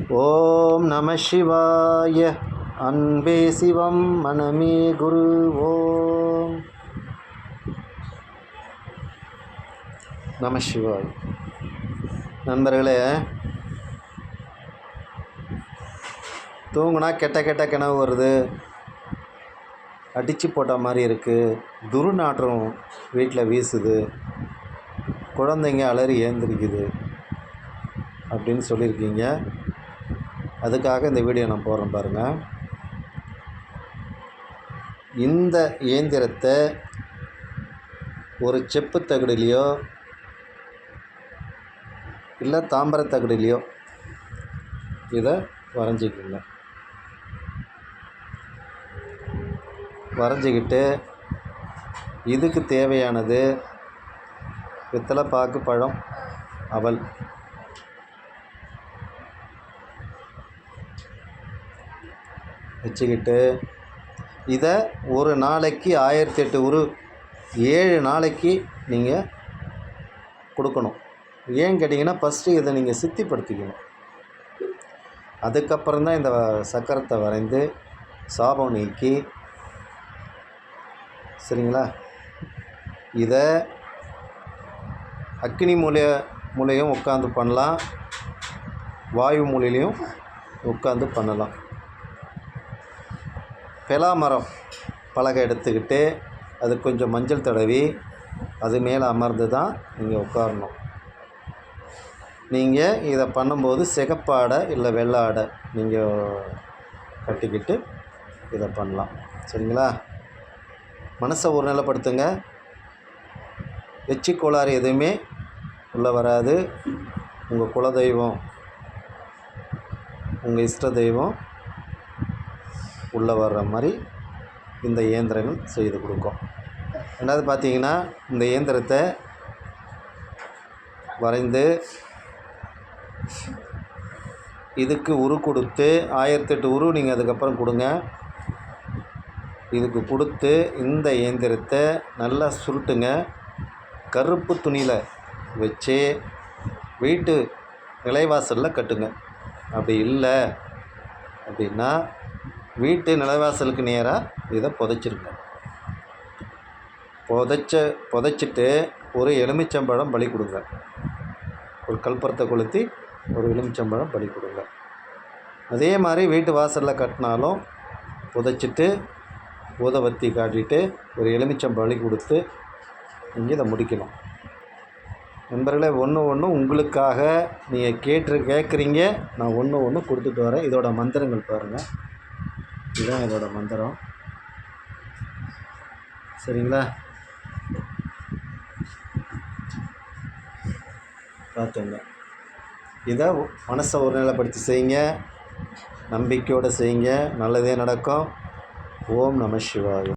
ஓம் நம சிவாய. அன்பே சிவம் மனமே குரு. ஓம் நம சிவாய. நண்பர்களே, தூங்குனா கெட்ட கெட்ட கனவு வருது, அடித்து போட்ட மாதிரி இருக்குது, துர்நாற்றம் வீட்டில் வீசுது, குழந்தைங்க அலறி ஏந்திரிக்குது அப்படின்னு சொல்லியிருக்கீங்க. அதுக்காக இந்த வீடியோ நான் போடுறேன் பாருங்கள். இந்த இயந்திரத்தை ஒரு செப்பு தகடுலையோ இல்லை தாம்பர தகடுலையோ இதை வரைஞ்சிக்கோங்க. வரைஞ்சிக்கிட்டு இதுக்கு தேவையானது வெத்தலை, பாக்கு, பழம், அவல், வச்சுக்கிட்டு இதை ஒரு நாளைக்கு 1008 உரு 7 நாளைக்கு நீங்கள் கொடுக்கணும். ஏன்னு கேட்டிங்கன்னா, ஃபஸ்ட்டு இதை நீங்கள் சித்திப்படுத்திக்கணும். அதுக்கப்புறம் தான் இந்த சக்கரத்தை வரைந்து சாபம் நீக்கி, சரிங்களா, இதை அக்னி மூலையும் உட்காந்து பண்ணலாம், வாயு மூலையிலையும் உட்காந்து பண்ணலாம். பெலாமரம் பலகை எடுத்துக்கிட்டு அது கொஞ்சம் மஞ்சள் தடவி அது மேலே அமர்ந்து தான் நீங்கள் உட்காரணும். நீங்கள் இதை பண்ணும்போது சிகப்பாடை இல்லை வெள்ளை ஆடை நீங்கள் கட்டிக்கிட்டு இதை பண்ணலாம். சரிங்களா? மனசை ஒரு நிலைப்படுத்துங்க. எச்சி கோளாறு எதுவுமே உள்ளே வராது. உங்கள் குலதெய்வம், உங்கள் இஷ்ட தெய்வம் உள்ளே வர்ற மாதிரி இந்த இயந்திரங்கள் செய்து கொடுக்கும். ரெண்டாவது பார்த்தீங்கன்னா, இந்த இயந்திரத்தை வரைந்து இதுக்கு உரு கொடுத்து 1008 உரு நீங்கள் அதுக்கப்புறம் கொடுங்க. இதுக்கு கொடுத்து இந்த இயந்திரத்தை நல்லா சுருட்டுங்க. கருப்பு துணியில் வச்சு வீட்டு நிலைவாசலில் கட்டுங்க. அப்படி இல்லை அப்படின்னா வீட்டு நிலைவாசலுக்கு நேராக இதை புதைச்சிருங்க. புதைச்சிட்டு ஒரு எலுமிச்சம்பழம் பலி கொடுங்க. ஒரு கற்பூரத்தை கொளுத்தி ஒரு எலுமிச்சம்பழம் பலி கொடுங்க. அதே மாதிரி வீட்டு வாசலில் கட்டினாலும் புதைச்சிட்டு ஊதுபத்தி காட்டிட்டு ஒரு எலுமிச்சம் பலி கொடுத்து நீங்கள் இதை முடிக்கணும். நண்பர்களே, ஒன்று உங்களுக்காக நீங்கள் கேட்குறீங்க. நான் ஒன்று கொடுத்துட்டு வரேன். இதோட மந்திரங்கள் பாருங்கள். இதுதான் இதோட மந்திரம். சரிங்களா? பார்த்துங்க. இதை மனசை ஒருநிலைப்படுத்தி செய்யுங்க. நம்பிக்கையோடு செய்யுங்க. நல்லதே நடக்கும். ஓம் நம சிவாய.